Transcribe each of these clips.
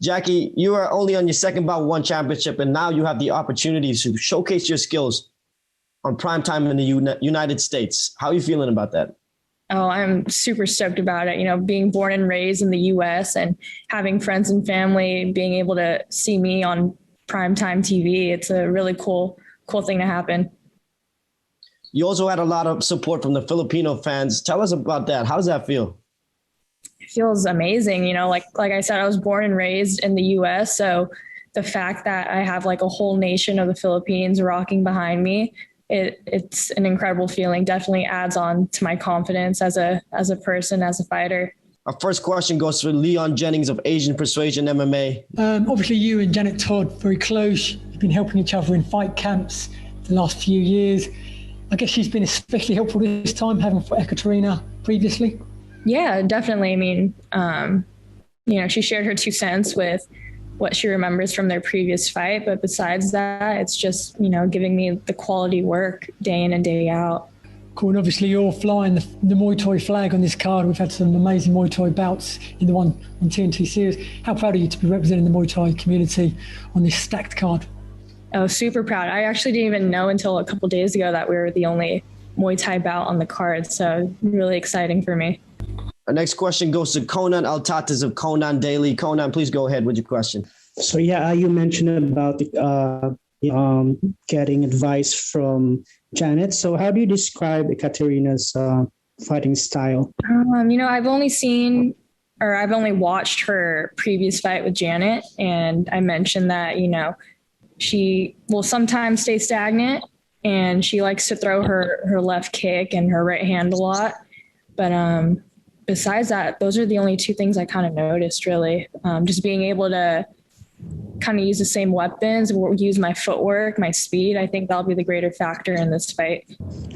Jackie, you are only on your second bout one championship, and now you have the opportunity to showcase your skills on prime time in the United States. How are you feeling about that? Oh, I'm super stoked about it. You know, being born and raised in the US and having friends and family being able to see me on primetime TV, it's a really cool thing to happen. You also had a lot of support from the Filipino fans. Tell us about that. How does that feel? It feels amazing. You know, like I said, I was born and raised in the US. So the fact that I have like a whole nation of the Philippines rocking behind me, it's an incredible feeling. Definitely adds on to my confidence as a person, as a fighter. Our first question goes to Leon Jennings of Asian Persuasion MMA. Obviously, you and Janet Todd very close. You've been helping each other in fight camps the last few years. I guess she's been especially helpful this time, having fought Ekaterina previously. Yeah, definitely. I mean, you know, she shared her 2 cents with what she remembers from their previous fight. But besides that, it's just, you know, giving me the quality work day in and day out. Cool. And obviously you're flying the Muay Thai flag on this card. We've had some amazing Muay Thai bouts in the one on TNT series. How proud are you to be representing the Muay Thai community on this stacked card? Oh, super proud. I actually didn't even know until a couple of days ago that we were the only Muay Thai bout on the card. So really exciting for me. Our next question goes to Conan Altatas of Conan Daily. Conan, please go ahead with your question. So you mentioned about getting advice from Janet. So how do you describe Ekaterina's fighting style? You know, I've only watched her previous fight with Janet, and I mentioned that, you know, she will sometimes stay stagnant, and she likes to throw her left kick and her right hand a lot. But besides that, those are the only 2 things I kind of noticed, really. Just being able to kind of use the same weapons, use my footwork, my speed. I think that'll be the greater factor in this fight.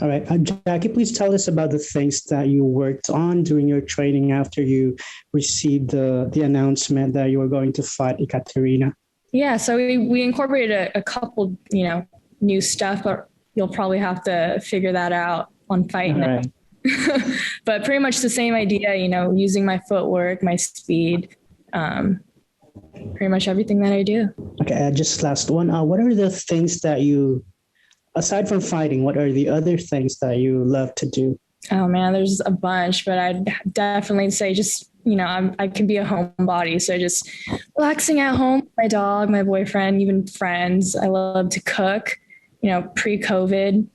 All right. Jackie, please tell us about the things that you worked on during your training after you received the announcement that you were going to fight Ekaterina. Yeah, so we incorporated a couple, you know, new stuff, but you'll probably have to figure that out on fight night. Right. But pretty much the same idea, you know, using my footwork, my speed, pretty much everything that I do. Okay, just last one. What are the things that you, aside from fighting, what are the other things that you love to do? Oh man, there's a bunch, but I'd definitely say just, you know, I can be a homebody. So just relaxing at home, my dog, my boyfriend, even friends. I love to cook. You know, pre-COVID,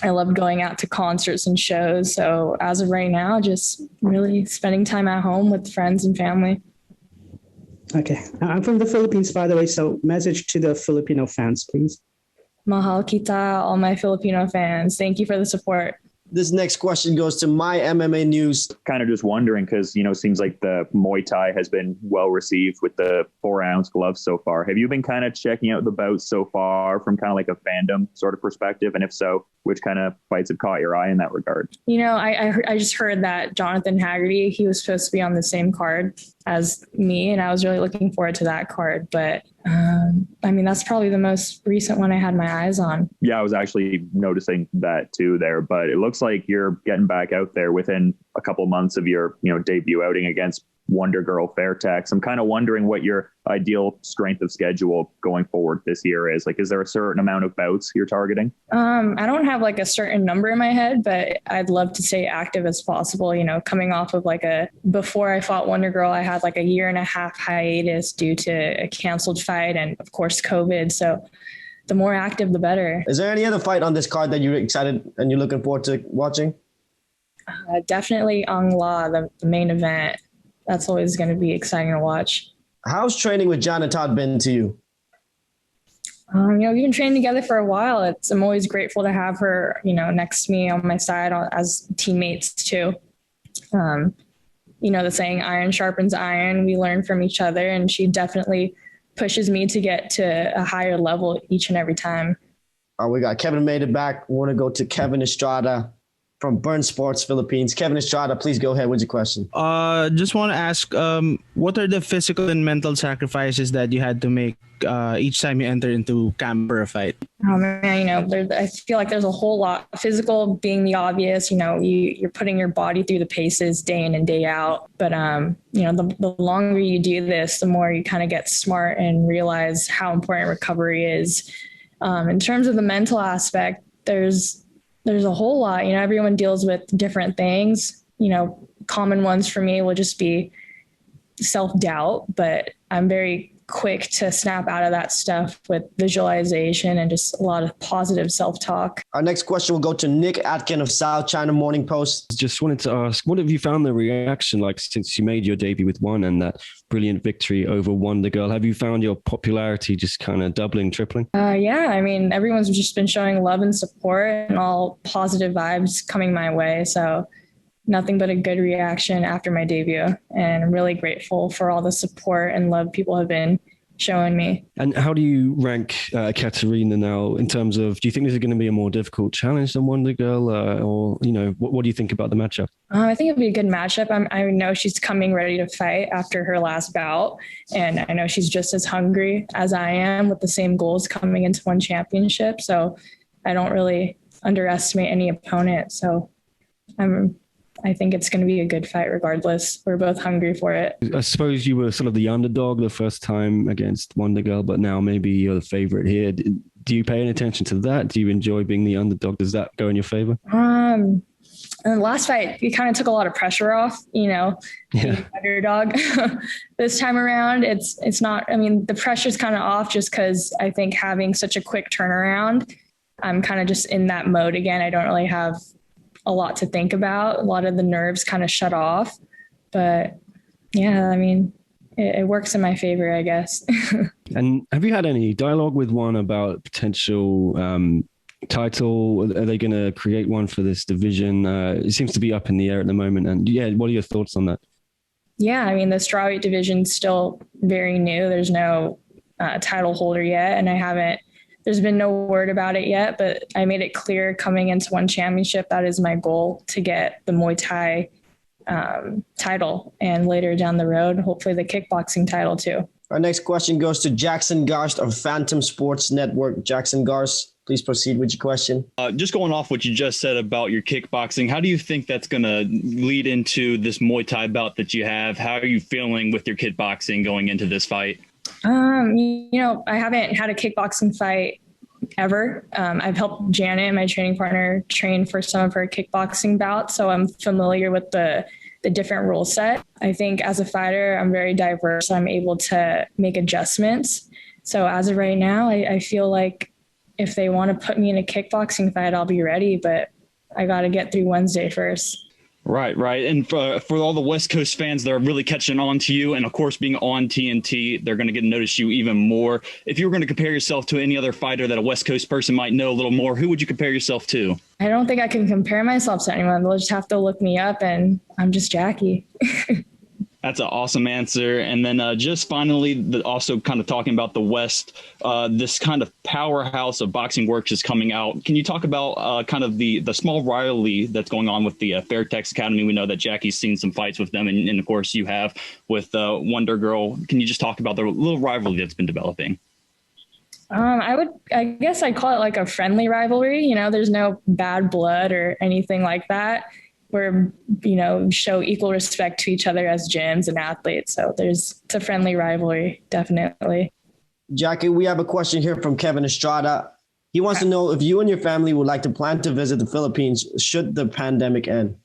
I loved going out to concerts and shows. So as of right now, just really spending time at home with friends and family. Okay. I'm from the Philippines, by the way, so message to the Filipino fans, please. Mahal kita, all my Filipino fans. Thank you for the support. This next question goes to My MMA News. Kind of just wondering, because, you know, it seems like the Muay Thai has been well received with the 4-ounce gloves so far. Have you been kind of checking out the bouts so far from kind of like a fandom sort of perspective? And if so, which kind of fights have caught your eye in that regard? You know, I just heard that Jonathan Haggerty, he was supposed to be on the same card as me, and I was really looking forward to that card. But I mean, that's probably the most recent one I had my eyes on. Yeah, I was actually noticing that too there, but it looks like you're getting back out there within a couple months of your, you know, debut outing against Wonder Girl Fairtex. I'm kind of wondering what your ideal strength of schedule going forward this year is. Like, is there a certain amount of bouts you're targeting? I don't have like a certain number in my head, but I'd love to stay active as possible. You know, coming off of before I fought Wonder Girl, I had like a 1.5-year hiatus due to a canceled fight and of course COVID. So the more active, the better. Is there any other fight on this card that you're excited and you're looking forward to watching? Definitely Ang La, the main event. That's always going to be exciting to watch. How's training with Janet Todd been to you? You know, we've been training together for a while. I'm always grateful to have her, you know, next to me on my side as teammates too. You know, the saying iron sharpens iron. We learn from each other, and she definitely pushes me to get to a higher level each and every time. We got Kevin made it back. We want to go to Kevin Estrada. from Burn Sports Philippines. Kevin Estrada, please go ahead with your question. Just want to ask, what are the physical and mental sacrifices that you had to make each time you enter into camp for a fight? Oh man, I feel like there's a whole lot. Physical being the obvious, you're putting your body through the paces day in and day out. But the longer you do this, the more you kind of get smart and realize how important recovery is. In terms of the mental aspect, there's a whole lot. Everyone deals with different things. Common ones for me will just be self-doubt, but I'm very quick to snap out of that stuff with visualization and just a lot of positive self-talk. Our next question will go to Nick Atkin of South China Morning Post. Just wanted to ask, what have you found the reaction like since you made your debut with ONE and that brilliant victory over Wonder Girl? Have you found your popularity just kind of doubling, tripling? Yeah, everyone's just been showing love and support and all positive vibes coming my way. So nothing but a good reaction after my debut. And I'm really grateful for all the support and love people have been showing me. And how do you rank Ekaterina now in terms of, do you think this is going to be a more difficult challenge than Wonder Girl? Or what do you think about the matchup? I think it'll be a good matchup. I know she's coming ready to fight after her last bout. And I know she's just as hungry as I am with the same goals coming into one championship. So I don't really underestimate any opponent. So I think it's going to be a good fight regardless. We're both hungry for it. I suppose you were sort of the underdog the first time against Wonder Girl, but now maybe you're the favorite here. Do you pay any attention to that? Do you enjoy being the underdog? Does that go in your favor? In the last fight, it kind of took a lot of pressure off, being underdog. This time around, it's not, the pressure's kind of off just because I think having such a quick turnaround, I'm kind of just in that mode again. I don't really have a lot to think about. A lot of the nerves kind of shut off, but yeah, it works in my favor, I guess. And have you had any dialogue with ONE about potential title? Are they going to create one for this division? It seems to be up in the air at the moment. And yeah, what are your thoughts on that? Yeah, the strawweight division's still very new. There's no title holder yet, and there's been no word about it yet, but I made it clear coming into one championship, that is my goal, to get the Muay Thai title, and later down the road, hopefully the kickboxing title too. Our next question goes to Jackson Garst of Phantom Sports Network. Jackson Garst, please proceed with your question. Just going off what you just said about your kickboxing, how do you think that's going to lead into this Muay Thai bout that you have? How are you feeling with your kickboxing going into this fight? I haven't had a kickboxing fight ever. I've helped Janet, my training partner, train for some of her kickboxing bouts, so I'm familiar with the different rule set. I think as a fighter, I'm very diverse. I'm able to make adjustments. So as of right now, I feel like if they want to put me in a kickboxing fight, I'll be ready, but I got to get through Wednesday first. Right. And for all the West Coast fans that are really catching on to you, and of course being on TNT, they're going to get to notice you even more. If you were going to compare yourself to any other fighter that a West Coast person might know a little more, who would you compare yourself to? I don't think I can compare myself to anyone. They'll just have to look me up, and I'm just Jackie. That's an awesome answer. And then just finally, also kind of talking about the West, this kind of powerhouse of Boxing Works is coming out. Can you talk about kind of the small rivalry that's going on with the Fairtex Academy? We know that Jackie's seen some fights with them, and of course you have with Wonder Girl. Can you just talk about the little rivalry that's been developing? I guess I'd call it like a friendly rivalry. There's no bad blood or anything like that. We're, show equal respect to each other as gyms and athletes. So it's a friendly rivalry, definitely. Jackie, we have a question here from Kevin Estrada. He wants to know if you and your family would like to plan to visit the Philippines should the pandemic end.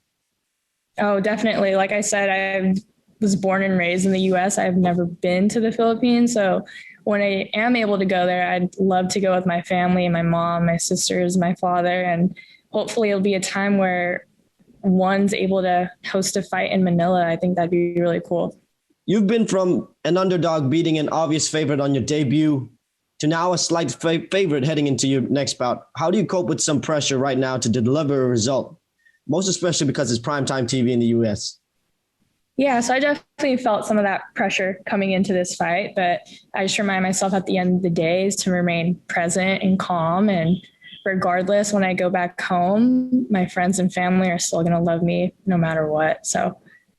Oh, definitely. Like I said, I was born and raised in the U.S. I've never been to the Philippines. So when I am able to go there, I'd love to go with my family, my mom, my sisters, my father, and hopefully it'll be a time where ONE's able to host a fight in Manila. I think that'd be really cool. You've been from an underdog beating an obvious favorite on your debut to now a slight favorite heading into your next bout. How do you cope with some pressure right now to deliver a result? Most especially because it's primetime TV in the US. Yeah, so I definitely felt some of that pressure coming into this fight, but I just remind myself at the end of the day is to remain present and calm and regardless, when I go back home, my friends and family are still going to love me no matter what. So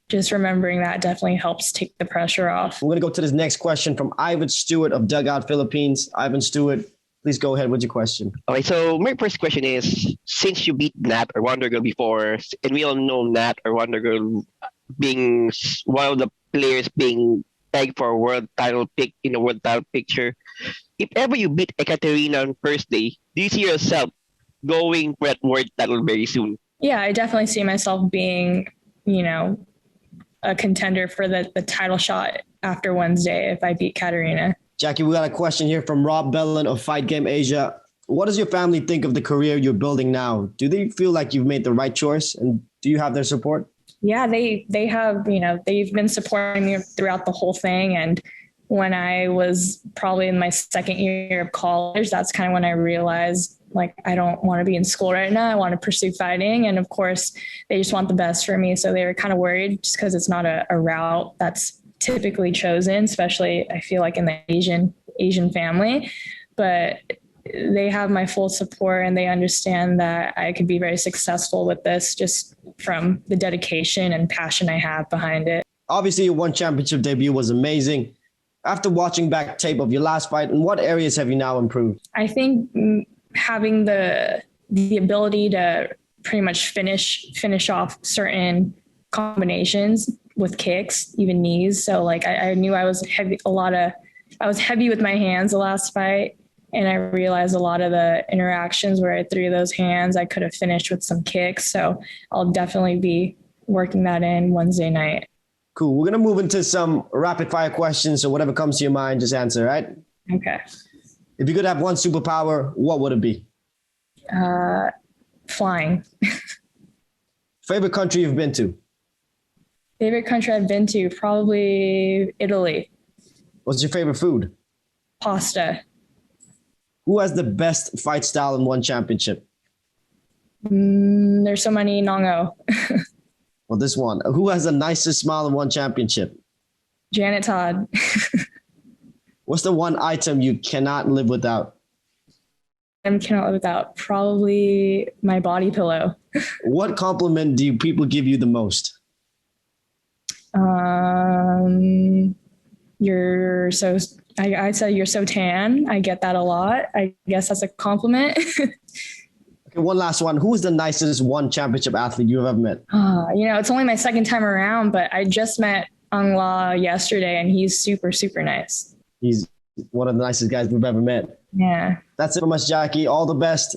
just remembering that definitely helps take the pressure off. We're going to go to this next question from Ivan Stewart of Dugout Philippines. Ivan Stewart, please go ahead with your question. Okay, so my first question is, since you beat Nat or Wonder Girl before, and we all know Nat or Wonder Girl being one of the players being tagged for a world title pick in the world title picture, if ever you beat Ekaterina on first day, do you see yourself going for that world title very soon? Yeah, I definitely see myself being, a contender for the title shot after Wednesday if I beat Katerina. Jackie, we got a question here from Rob Bellin of Fight Game Asia. What does your family think of the career you're building now? Do they feel like you've made the right choice, and do you have their support? Yeah, they have, they've been supporting me throughout the whole thing. And when I was probably in my second year of college, that's kind of when I realized, like, I don't want to be in school right now. I want to pursue fighting. And of course, they just want the best for me. So they were kind of worried just because it's not a route that's typically chosen, especially I feel like in the Asian family. But they have my full support, and they understand that I could be very successful with this just from the dedication and passion I have behind it. Obviously, your one championship debut was amazing. After watching back tape of your last fight, in what areas have you now improved? I think having the ability to pretty much finish off certain combinations with kicks, even knees. So like I knew I was heavy with my hands the last fight. And I realized a lot of the interactions where I threw those hands, I could have finished with some kicks. So I'll definitely be working that in Wednesday night. Cool. We're going to move into some rapid fire questions. So whatever comes to your mind, just answer, right? Okay. If you could have one superpower, what would it be? Flying. Favorite country you've been to? Favorite country I've been to? Probably Italy. What's your favorite food? Pasta. Who has the best fight style in one championship? There's so many. Nongo. Well, this one. Who has the nicest smile in one championship? Janet Todd. What's the one item you cannot live without? I cannot live without probably my body pillow. What compliment do people give you the most? I'd say you're so tan. I get that a lot. I guess that's a compliment. Okay, one last one. Who is the nicest one championship athlete you've ever met? It's only my second time around, but I just met Ang La yesterday, and he's super, super nice. He's one of the nicest guys we've ever met. Yeah. That's it from us, Jackie. All the best.